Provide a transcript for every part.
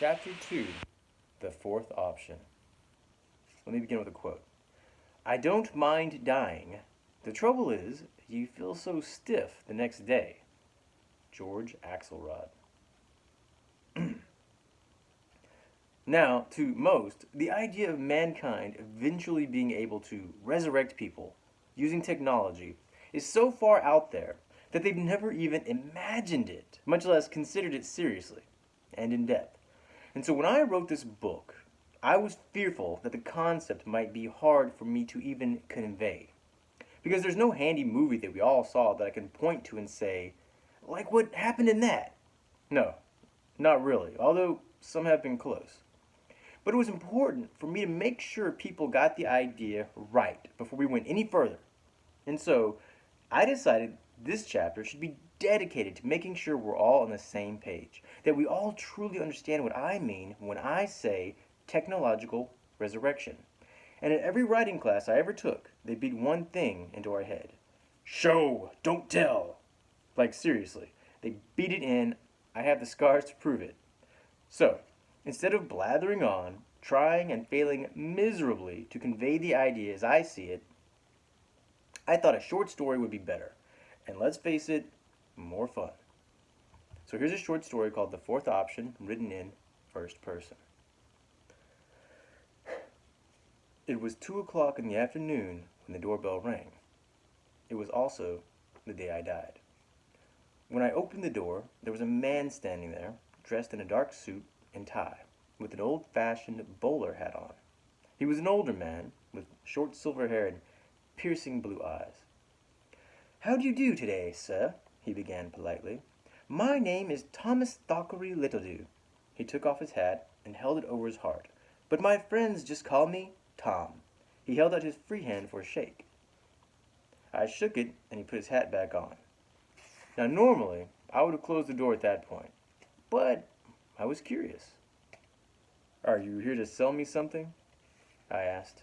Chapter 2, The Fourth Option. Let me begin with a quote. I don't mind dying. The trouble is, you feel so stiff the next day. George Axelrod. Now, to most, the idea of mankind eventually being able to resurrect people using technology is so far out there that they've never even imagined it, much less considered it seriously and in depth. And so when I wrote this book, I was fearful that the concept might be hard for me to even convey. Because there's no handy movie that we all saw that I can point to and say, like what happened in that? No, not really, although some have been close. But it was important for me to make sure people got the idea right before we went any further. And so I decided this chapter should be dedicated to making sure we're all on the same page, that we all truly understand what I mean when I say technological resurrection. And in every writing class I ever took, they beat one thing into our head. Show, don't tell. Like seriously, they beat it in. I have the scars to prove it. So, instead of blathering on, trying and failing miserably to convey the idea as I see it, I thought a short story would be better. And let's face it, more fun. So here's a short story called The Fourth Option, written in first person. It was 2 o'clock in the afternoon when the doorbell rang. It was also the day I died. When I opened the door, there was a man standing there, dressed in a dark suit and tie, with an old-fashioned bowler hat on. He was an older man, with short silver hair and piercing blue eyes. How do you do today, sir? He began politely. My name is Thomas Thackeray Littledew. He took off his hat and held it over his heart. But my friends just call me Tom. He held out his free hand for a shake. I shook it, and he put his hat back on. Now, normally, I would have closed the door at that point, but I was curious. Are you here to sell me something? I asked.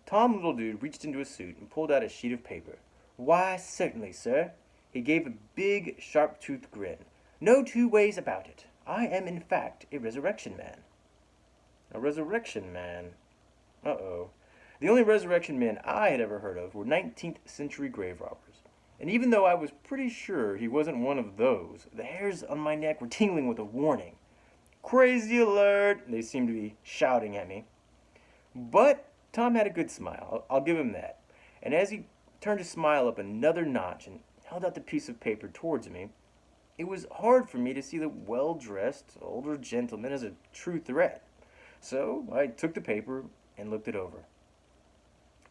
Tom Littledew reached into his suit and pulled out a sheet of paper. Why, certainly, sir. He gave a big, sharp-toothed grin. No two ways about it. I am, in fact, a resurrection man. A resurrection man? Uh-oh. The only resurrection men I had ever heard of were 19th century grave robbers. And even though I was pretty sure he wasn't one of those, the hairs on my neck were tingling with a warning. Crazy alert! They seemed to be shouting at me. But Tom had a good smile. I'll give him that. And as he turned his smile up another notch and held out the piece of paper towards me, it was hard for me to see the well-dressed older gentleman as a true threat. So I took the paper and looked it over.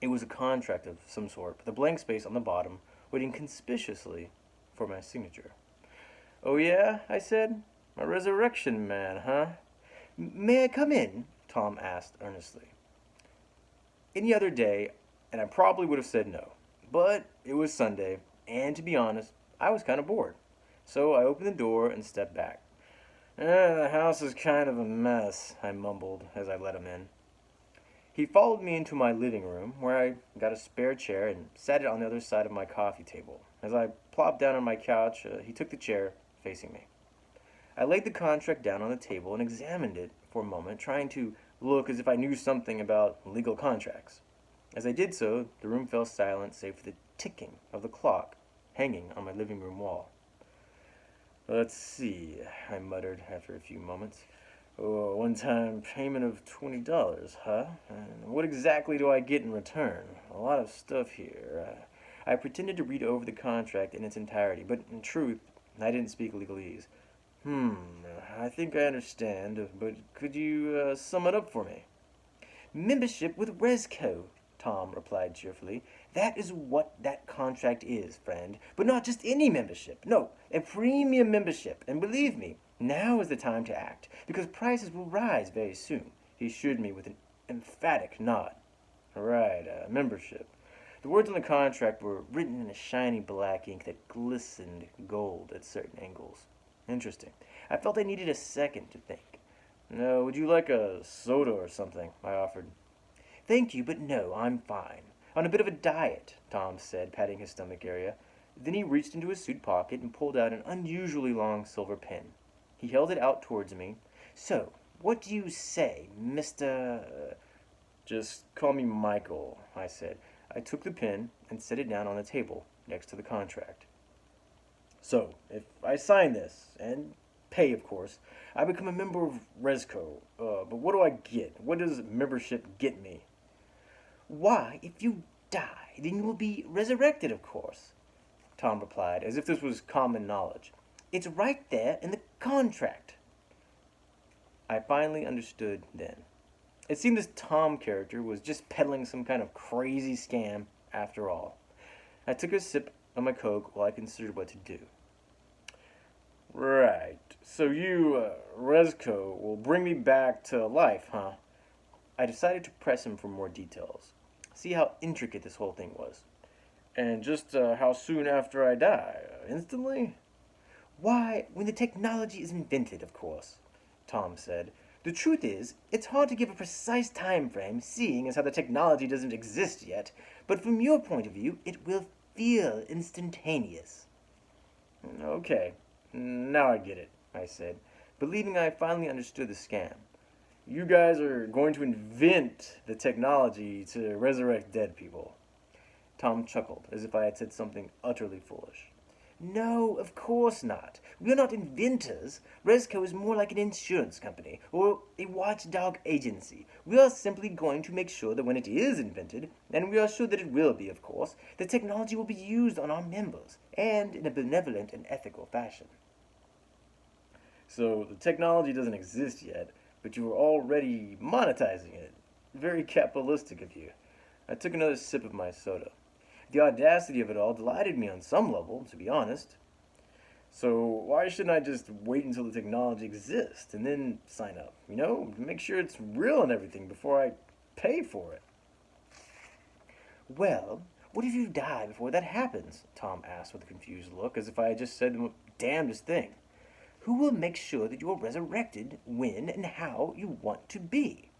It was a contract of some sort, with a blank space on the bottom, waiting conspicuously for my signature. Oh yeah, I said. A resurrection man, huh? May I come in? Tom asked earnestly. Any other day, and I probably would have said no. But it was Sunday, and to be honest, I was kind of bored. So I opened the door and stepped back. The house is kind of a mess, I mumbled as I let him in. He followed me into my living room, where I got a spare chair and sat it on the other side of my coffee table. As I plopped down on my couch, he took the chair, facing me. I laid the contract down on the table and examined it for a moment, trying to look as if I knew something about legal contracts. As I did so, the room fell silent save for the ticking of the clock hanging on my living room wall. Let's see, I muttered after a few moments. Oh, one-time payment of $20, huh? And what exactly do I get in return? A lot of stuff here. I pretended to read over the contract in its entirety, but in truth, I didn't speak legalese. I think I understand, but could you sum it up for me? Membership with Resco, Tom replied cheerfully. That is what that contract is, friend. But not just any membership. No, a premium membership. And believe me, now is the time to act, because prices will rise very soon. He assured me with an emphatic nod. Right, membership. The words on the contract were written in a shiny black ink that glistened gold at certain angles. Interesting. I felt I needed a second to think. No, would you like a soda or something? I offered. Thank you, but no, I'm fine. On a bit of a diet, Tom said, patting his stomach area. Then he reached into his suit pocket and pulled out an unusually long silver pen. He held it out towards me, So, what do you say, Mr. Just call me Michael, I said. I took the pen and set it down on the table next to the contract. So, if I sign this, and pay, of course, I become a member of Resco. But what do I get? What does membership get me? Why, if you die, then you will be resurrected, of course, Tom replied, as if this was common knowledge. It's right there in the contract. I finally understood then. It seemed this Tom character was just peddling some kind of crazy scam after all. I took a sip of my Coke while I considered what to do. Right. So you, Resco, will bring me back to life, huh? I decided to press him for more details. See how intricate this whole thing was. And just how soon after I die? Instantly? Why, when the technology is invented, of course, Tom said. The truth is, it's hard to give a precise time frame, seeing as how the technology doesn't exist yet, but from your point of view, it will feel instantaneous. Okay, now I get it, I said, believing I finally understood the scam. You guys are going to invent the technology to resurrect dead people. Tom chuckled, as if I had said something utterly foolish. No, of course not. We are not inventors. Resco is more like an insurance company or a watchdog agency. We are simply going to make sure that when it is invented, and we are sure that it will be, of course, the technology will be used on our members, and in a benevolent and ethical fashion. So the technology doesn't exist yet, but you are already monetizing it. Very capitalistic of you. I took another sip of my soda. The audacity of it all delighted me on some level, to be honest. So why shouldn't I just wait until the technology exists and then sign up? Make sure it's real and everything before I pay for it. Well, what if you die before that happens? Tom asked with a confused look, as if I had just said the damnedest thing. Who will make sure that you are resurrected when and how you want to be?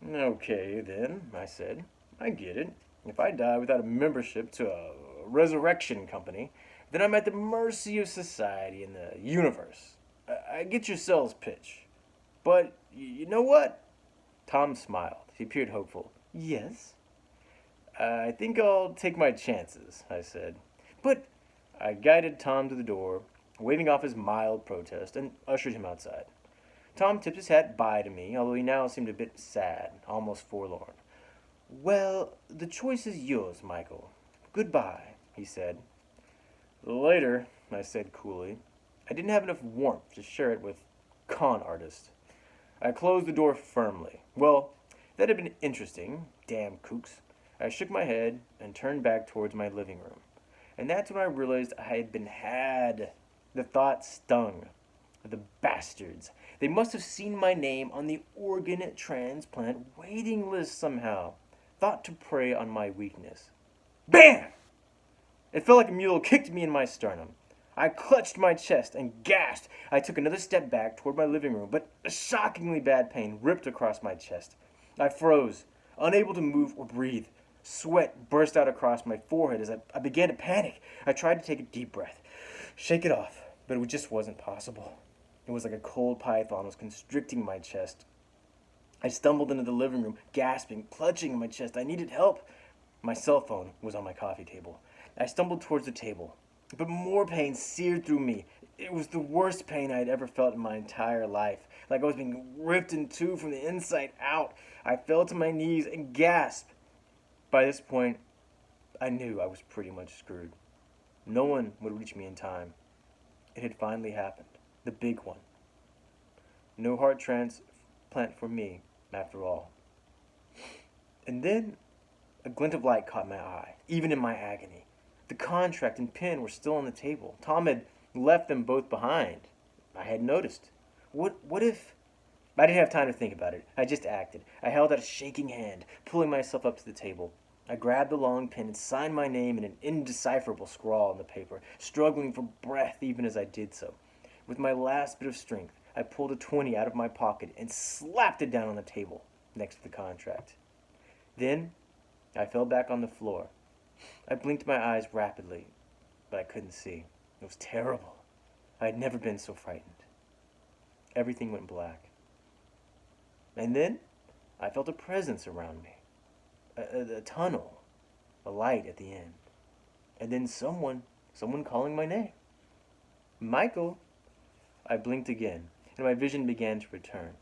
Okay, then, I said. I get it. If I die without a membership to a resurrection company, then I'm at the mercy of society and the universe. I get your sales pitch. But you know what? Tom smiled. He appeared hopeful. Yes? I think I'll take my chances, I said. But I guided Tom to the door, waving off his mild protest, and ushered him outside. Tom tipped his hat bye to me, although he now seemed a bit sad, almost forlorn. Well, the choice is yours, Michael. Goodbye, he said. Later, I said coolly. I didn't have enough warmth to share it with con artist. I closed the door firmly. Well, that had been interesting, damn kooks. I shook my head and turned back towards my living room. And that's when I realized I had been had. The thought stung. The bastards. They must have seen my name on the organ transplant waiting list somehow. Thought to prey on my weakness. Bam! It felt like a mule kicked me in my sternum. I clutched my chest and gasped. I took another step back toward my living room, but a shockingly bad pain ripped across my chest. I froze, unable to move or breathe. Sweat burst out across my forehead as I began to panic. I tried to take a deep breath, shake it off, but it just wasn't possible. It was like a cold python was constricting my chest. I stumbled into the living room, gasping, clutching my chest. I needed help. My cell phone was on my coffee table. I stumbled towards the table, but more pain seared through me. It was the worst pain I had ever felt in my entire life, like I was being ripped in two from the inside out. I fell to my knees and gasped. By this point, I knew I was pretty much screwed. No one would reach me in time. It had finally happened. The big one. No heart transplant for me, after all. And then a glint of light caught my eye, even in my agony. The contract and pen were still on the table. Tom had left them both behind. I had noticed. What if... I didn't have time to think about it. I just acted. I held out a shaking hand, pulling myself up to the table. I grabbed the long pen and signed my name in an indecipherable scrawl on the paper, struggling for breath even as I did so. With my last bit of strength, I pulled a 20 out of my pocket and slapped it down on the table next to the contract. Then, I fell back on the floor. I blinked my eyes rapidly, but I couldn't see. It was terrible. I had never been so frightened. Everything went black. And then I felt a presence around me, a tunnel, a light at the end. And then someone calling my name. Michael! I blinked again, and my vision began to return.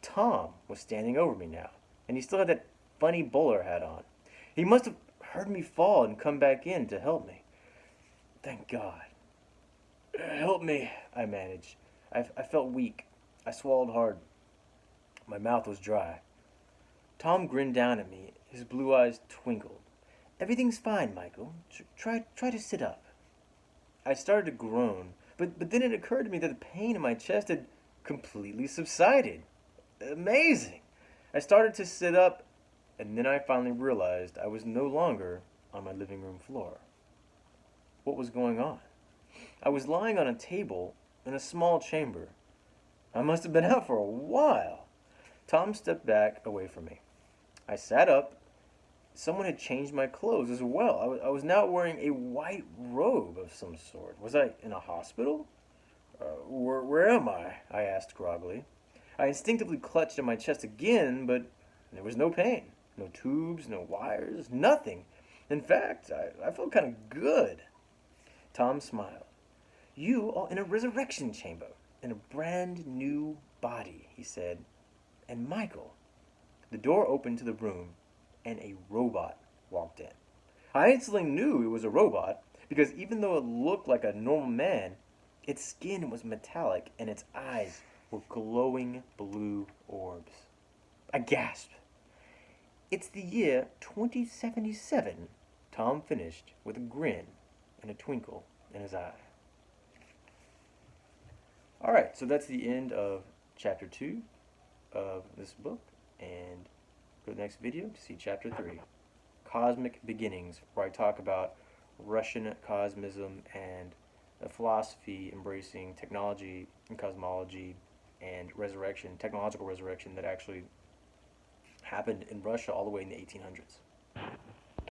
Tom was standing over me now, and he still had that funny bowler hat on. He must have heard me fall and come back in to help me. Thank God. Help me, I managed. I felt weak. I swallowed hard. My mouth was dry. Tom grinned down at me. His blue eyes twinkled. Everything's fine, Michael. Try to sit up. I started to groan, but then it occurred to me that the pain in my chest had completely subsided. Amazing! I started to sit up, and then I finally realized I was no longer on my living room floor. What was going on? I was lying on a table in a small chamber. I must have been out for a while. Tom stepped back away from me. I sat up. Someone had changed my clothes as well. I was now wearing a white robe of some sort. Was I in a hospital? Where am I? I asked groggily. I instinctively clutched at my chest again, but there was no pain. No tubes, no wires, nothing. In fact, I felt kind of good. Tom smiled. You are in a resurrection chamber, in a brand new body, he said. And Michael. The door opened to the room, and a robot walked in. I instantly knew it was a robot, because even though it looked like a normal man, its skin was metallic and its eyes were glowing blue orbs. I gasped. It's the year 2077, Tom finished with a grin and a twinkle in his eye. Alright, so that's the end of chapter 2 of this book, and go to the next video to see chapter 3, Cosmic Beginnings, where I talk about Russian cosmism and a philosophy embracing technology and cosmology and resurrection, technological resurrection that actually happened in Russia all the way in the 1800s.